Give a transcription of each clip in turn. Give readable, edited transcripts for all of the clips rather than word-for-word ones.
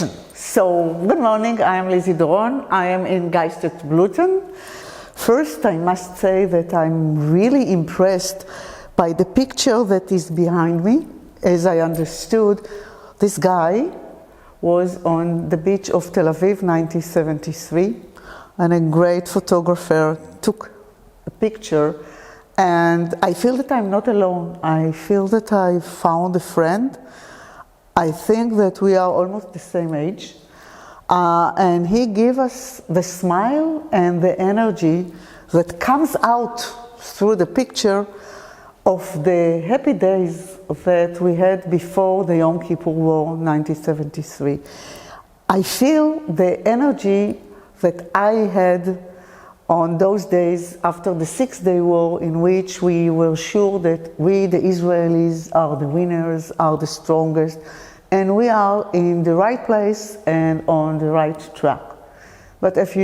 action. So, good morning, I am Lizzie Doron. I am in Geistesblüten. First, I must say that I'm really impressed by the picture that is behind me. As I understood, this guy was on the beach of Tel Aviv, 1973, and a great photographer took a picture, and I feel that I'm not alone. I feel that I found a friend. I think that we are almost the same age, and he gave us the smile and the energy that comes out through the picture of the happy days that we had before the Yom Kippur War, 1973. I feel the energy that I had on those days after the Six-Day War, in which we were sure that we, the Israelis, are the winners, are the strongest, and we are in the right place and on the right track. But as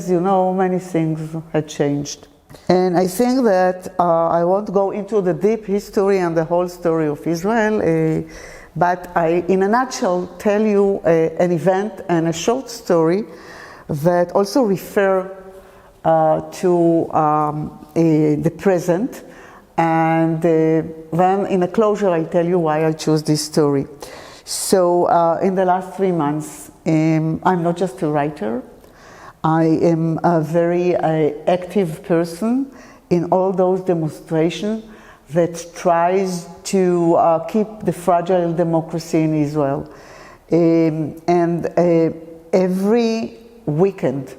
you know, many things had changed. And I think that I won't go into the deep history and the whole story of Israel, but I, in a nutshell, tell you an event and a short story that also refer to the present. And then in a closure, I tell you why I chose this story. So in the last 3 months, I'm not just a writer. I am a very active person in all those demonstrations that tries to keep the fragile democracy in Israel. And every weekend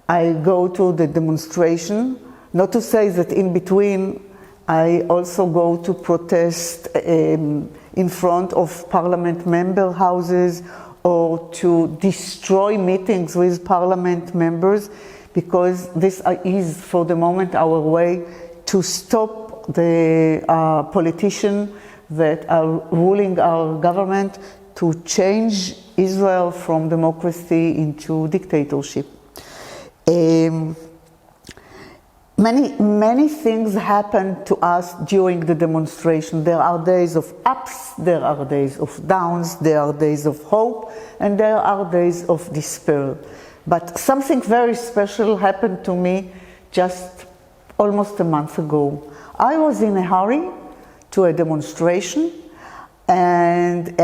I go to the demonstration, not to say that in between I also go to protest in front of parliament member houses or to destroy meetings with parliament members, because this is for the moment our way to stop the politicians that are ruling our government to change Israel from democracy into dictatorship. Many things happen to us during the demonstration. There are days of ups, there are days of downs, there are days of hope, and there are days of despair. But something very special happened to me just almost a month ago. I was in a hurry to a demonstration, and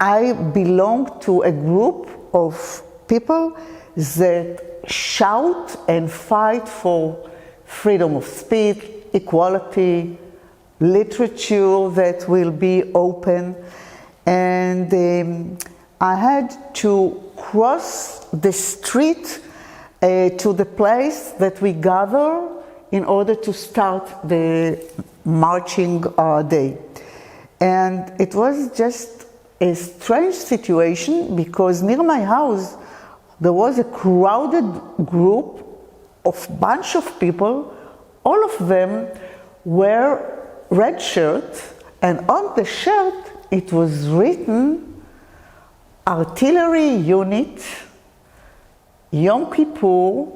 I belong to a group of people that shout and fight for freedom of speech, equality, literature that will be open. And I had to cross the street to the place that we gather in order to start the marching day. And it was just a strange situation, because near my house there was a crowded group of bunch of people. All of them wear red shirts, and on the shirt it was written Artillery Unit, Yom Kippur,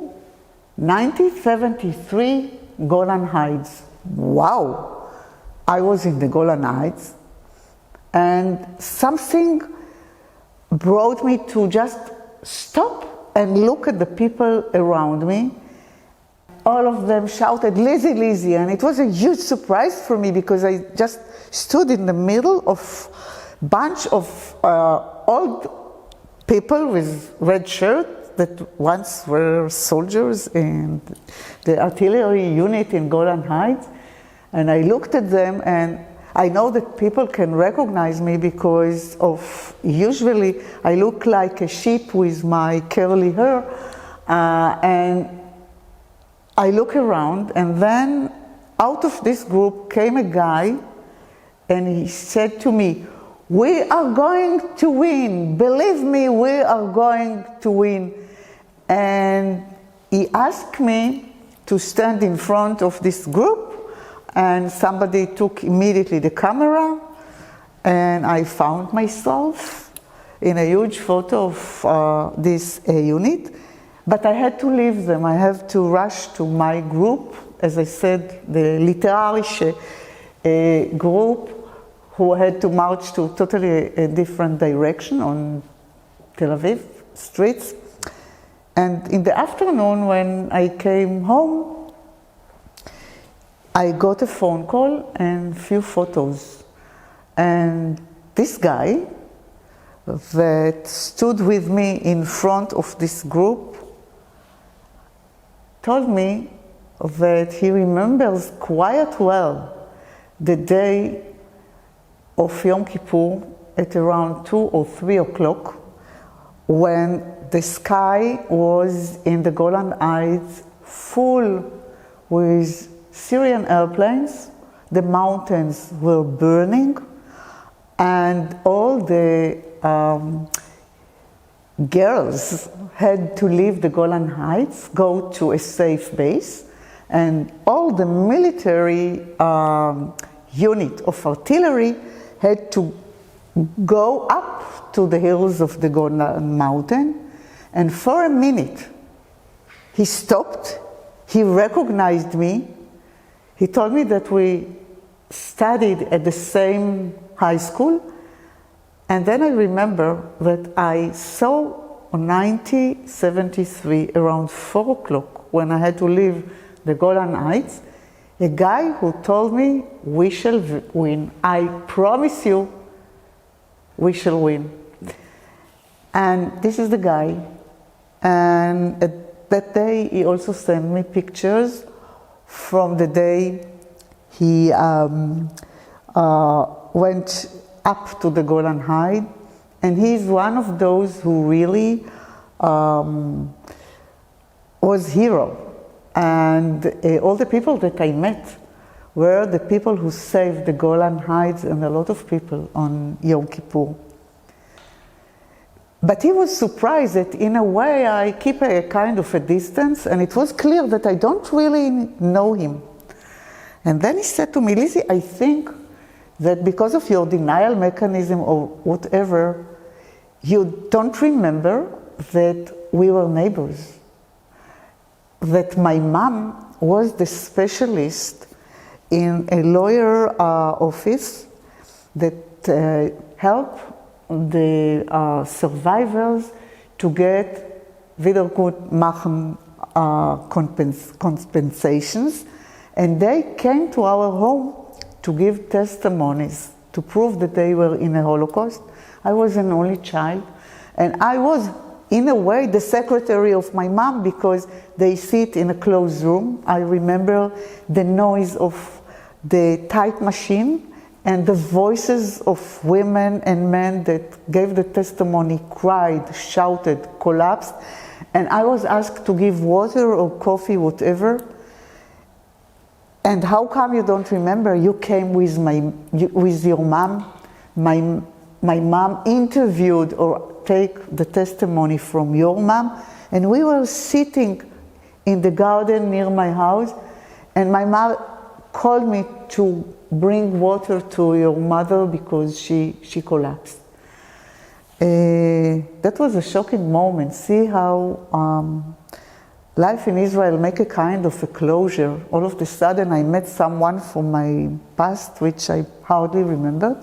1973, Golan Heights. Wow! I was in the Golan Heights, and something brought me to just stop and look at the people around me. All of them shouted, "Lizzie, Lizzie," and it was a huge surprise for me, because I just stood in the middle of a bunch of old people with red shirts that once were soldiers in the artillery unit in Golan Heights. And I looked at them, and I know that people can recognize me because usually I look like a sheep with my curly hair, and I look around, and then out of this group came a guy, and he said to me, "We are going to win. Believe me, we are going to win." And he asked me to stand in front of this group, and somebody took immediately the camera, and I found myself in a huge photo of this unit. But I had to leave them. I have to rush to my group, as I said, the literarische group, who had to march to totally a different direction on Tel Aviv streets. And in the afternoon, when I came home, I got a phone call and few photos. And this guy that stood with me in front of this group told me that he remembers quite well the day of Yom Kippur at around 2 or 3 o'clock, when the sky was in the Golan Heights full with Syrian airplanes, the mountains were burning, and all the girls had to leave the Golan Heights, go to a safe base, and all the military unit of artillery had to go up to the hills of the Golan Mountain. And for a minute, he stopped, he recognized me, he told me that we studied at the same high school, and then I remember that I saw on 1973, around 4 o'clock, when I had to leave the Golan Heights, a guy who told me, we shall win. I promise you, we shall win. And this is the guy. And at that day, he also sent me pictures from the day he went up to the Golan Heights. And he's one of those who really was hero. And all the people that I met were the people who saved the Golan Heights and a lot of people on Yom Kippur. But he was surprised that in a way I keep a kind of a distance, and it was clear that I don't really know him. And then he said to me, Lizzie, I think that because of your denial mechanism or whatever, you don't remember that we were neighbors. That my mom was the specialist in a lawyer office that helped the survivors to get wiedergutmachen compensations, and they came to our home to give testimonies to prove that they were in a Holocaust. I was an only child, and I was in a way the secretary of my mom, because they sit in a closed room. I remember the noise of the type machine and the voices of women and men that gave the testimony, cried, shouted, collapsed. And I was asked to give water or coffee, whatever. And how come you don't remember? You came with your mom. My mom interviewed or take the testimony from your mom, and we were sitting in the garden near my house, and my mom called me to bring water to your mother because she collapsed. That was a shocking moment. See how life in Israel make a kind of a closure. All of a sudden I met someone from my past which I hardly remembered.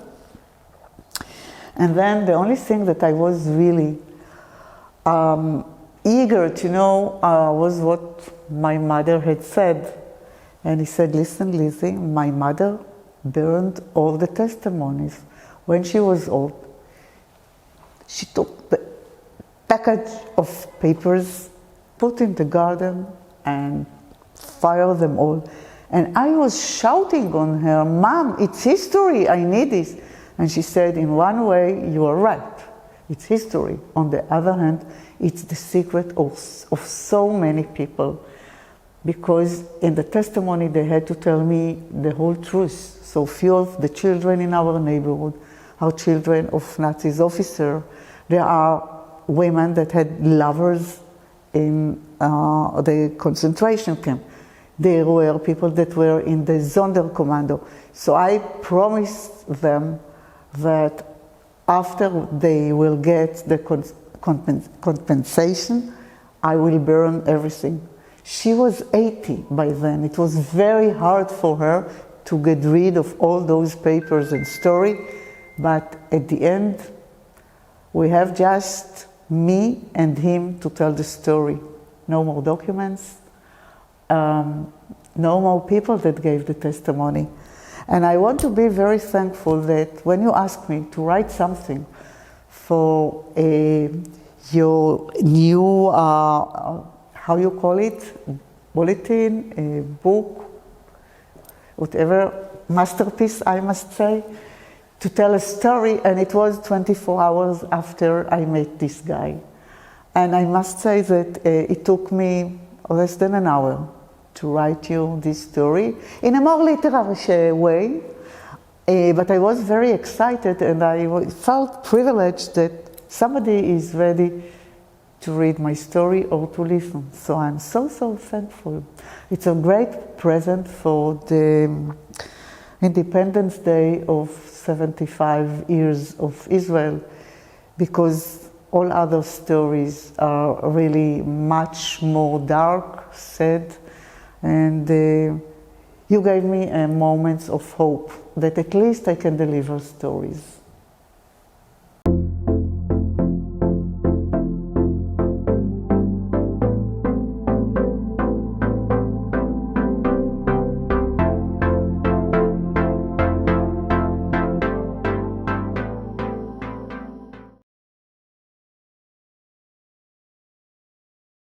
And then the only thing that I was really eager to know was what my mother had said. And he said, listen, Lizzie, my mother burned all the testimonies. When she was old, she took the package of papers, put in the garden, and fired them all. And I was shouting on her, Mom, it's history, I need this. And she said, in one way, you are right. It's history. On the other hand, it's the secret of so many people. Because in the testimony, they had to tell me the whole truth. So few of the children in our neighborhood are children of Nazis officers. There are women that had lovers in the concentration camp. There were people that were in the Sonderkommando. So I promised them that after they will get the compensation, I will burn everything. She was 80 by then. It was very hard for her to get rid of all those papers and story, but at the end, we have just me and him to tell the story. No more documents, no more people that gave the testimony. And I want to be very thankful that when you ask me to write something for your new, how you call it, bulletin, a book, whatever, masterpiece, I must say, to tell a story, and it was 24 hours after I met this guy. And I must say that it took me less than an hour to write you this story in a more literary way, but I was very excited and I felt privileged that somebody is ready to read my story or to listen. So I'm so thankful. It's a great present for the Independence Day of 75 years of Israel, because all other stories are really much more dark, sad, and you gave me moments of hope that at least I can deliver stories.